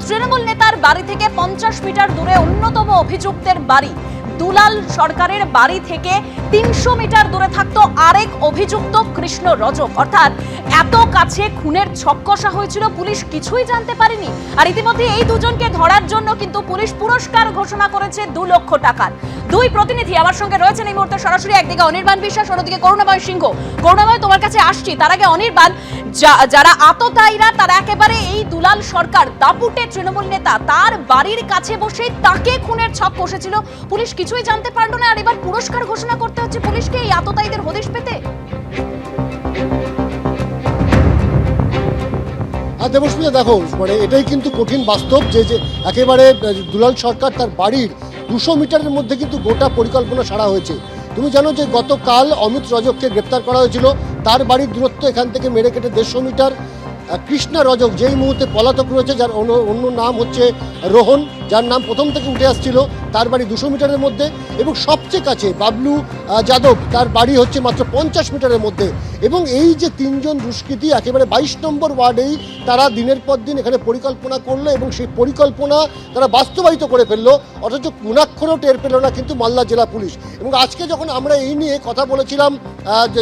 তৃণমূল নেতার বাড়ি থেকে 50 মিটার দূরে অন্যতম অভিযুক্তের বাড়ি। দুলাল সরকারের বাড়ি থেকে 300 মিটার দূরে থাকতো আরেক অভিযুক্ত কৃষ্ণ রজক। অর্থাৎ এত কাছে খুনের ছক কষা হয়েছিল, পুলিশ কিছুই জানতে পারেনি। আর ইতিমধ্যে এই দুজনকে ধরার জন্য কিন্তু পুলিশ পুরস্কার ঘোষণা করেছে 2 লক্ষ টাকার। দুই প্রতিনিধি আমার সঙ্গে রয়েছেন এই মুহূর্তে সরাসরি, একদিকে অনির্বাণ বিশ্বাস, অন্যদিকে করুণাময় সিংহ। করুণাময়, তোমার কাছে আসছি। তার আগে অনির্বাণ, যারা আততায়ীরা তারা একেবারে এই দুলাল সরকার দাপুটে তৃণমূল নেতা, তার বাড়ির কাছে বসে তাকে খুনের ছক কষেছিল, পুলিশ কিছুই জানতে পারলো না, আর এবার পুরস্কার ঘোষণা করতে হচ্ছে পুলিশকে এই আততায়ীদের হদিশ পেতে। দেবস্মিতা, দেখো, মানে এটাই কিন্তু কঠিন বাস্তব যে একেবারে দুলাল সরকার তার বাড়ির 200 মিটারের মধ্যে কিন্তু গোটা পরিকল্পনা সারা হয়েছে। তুমি জানো যে গতকাল অমিত রজককে গ্রেপ্তার করা হয়েছিল, তার বাড়ির দূরত্ব এখান থেকে মেরে কেটে 150 মিটার। কৃষ্ণা রজক যেই মুহূর্তে পলাতক রয়েছে, যার অন্য নাম হচ্ছে রোহন, যার নাম প্রথম থেকে উঠে আসছিল, তার বাড়ি 200 মিটারের মধ্যে। এবং সবচেয়ে কাছে বাবলু যাদব, তার বাড়ি হচ্ছে মাত্র 50 মিটারের মধ্যে। এবং এই যে 3 জন দুষ্কৃতী একেবারে 22 নম্বর ওয়ার্ডেই তারা দিনের পর দিন এখানে পরিকল্পনা করলো এবং সেই পরিকল্পনা তারা বাস্তবায়িত করে ফেললো, অথচ গুণাক্ষরও টের পেল না কিন্তু মালদা জেলা পুলিশ। এবং আজকে যখন আমরা এই নিয়ে কথা বলেছিলাম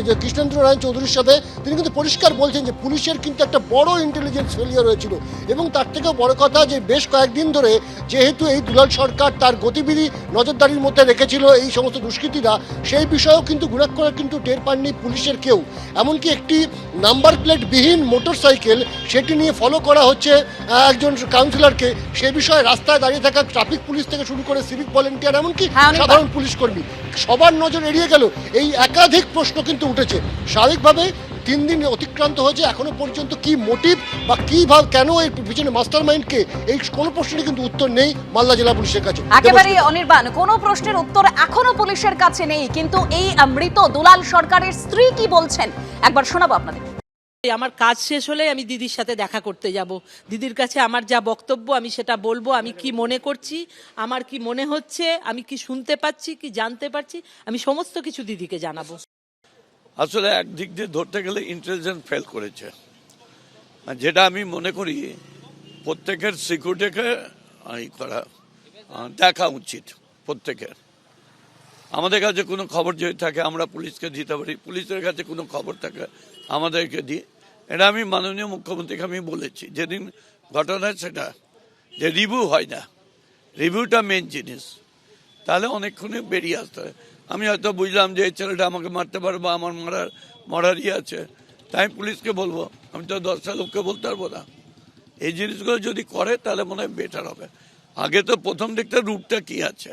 যে কৃষ্ণেন্দ্র রায় চৌধুরীর সাথে, তিনি কিন্তু পরিষ্কার বলছেন যে পুলিশের কিন্তু একটা বড় ইন্টেলিজেন্স ফেলিয়ার হয়েছিল। এবং তার থেকেও বড় কথা যে বেশ কয়েকদিন ধরে যেহেতু এই দুলাল সরকার তার গতিবিধি নজরদারির মধ্যে রেখেছিল এই সমস্ত দুষ্কৃতীরা, সেই বিষয়েও কিন্তু গুণাক্ষরের কিন্তু টের পাননি পুলিশের কেউ। এমনকি একটি নাম্বার প্লেট বিহীন মোটরসাইকেল, সেটি নিয়ে ফলো করা হচ্ছে একজন কাউন্সিলরকে। সে বিষয়ে রাস্তায় দাঁড়িয়ে থাকা ট্রাফিক পুলিশ থেকে শুরু করে সিভিক ভলেন্টিয়ার, এমনকি সাধারণ পুলিশ কর্মী, সবার নজর এড়িয়ে গেল। এই একাধিক প্রশ্ন কিন্তু উঠেছে। স্বাভাবিকভাবে 3 দিন অতিক্রান্ত হয়েছে, এখনো পর্যন্ত কি মোটিভ বা কি কেন এর পিছনে মাস্টার মাইন্ডকে, এই কোনো প্রশ্নের কিন্তু উত্তর নেই মালদা জেলা পুলিশের কাছে। একেবারে অনির্বাণ, কোনো প্রশ্নের উত্তর এখনো পুলিশের কাছে নেই। কিন্তু এই মৃত দুলাল সরকারের স্ত্রী কি বলছেন একবার শোনাবো আপনাদের। আমার কাজ শেষ হলে আমি দিদির সাথে দেখা করতে যাব। দিদির কাছে আমার যা বক্তব্য আমি সেটা বলবো। আমি কি মনে করছি, আমার কি মনে হচ্ছে, আমি কি শুনতে পাচ্ছি, কি জানতে পারছি, আমি সমস্ত কিছু দিদিকে জানাবো। আসলে একদিক দিয়ে ধরতে গেলে ইন্টেলিজেন্স ফেল করেছে, যেটা আমি মনে করি প্রত্যেকের সিকিউরিটিকে করা দেখা উচিত। প্রত্যেকের, আমাদের কাছে কোনো খবর যদি থাকে আমরা পুলিশকে দিতে পারি, পুলিশের কাছে কোনো খবর থাকে আমাদেরকে দিই। এটা আমি মাননীয় মুখ্যমন্ত্রীকে আমি বলেছি যেদিন ঘটনা, সেটা যে রিভিউ হয় না, রিভিউটা মেন জিনিস, তাহলে অনেকক্ষণে বেরিয়ে আসতে হয়। আমি হয়তো বুঝলাম যে এই ছেলেটা আমাকে মারতে পারবো, আমার মরার আছে, তাই পুলিশকে বলবো, আমি তো 10টা লোককে বলতে পারবো না। এই জিনিসগুলো যদি করে তাহলে মনে হয় বেটার হবে। আগে তো প্রথম দেখতে রুটটা কি আছে।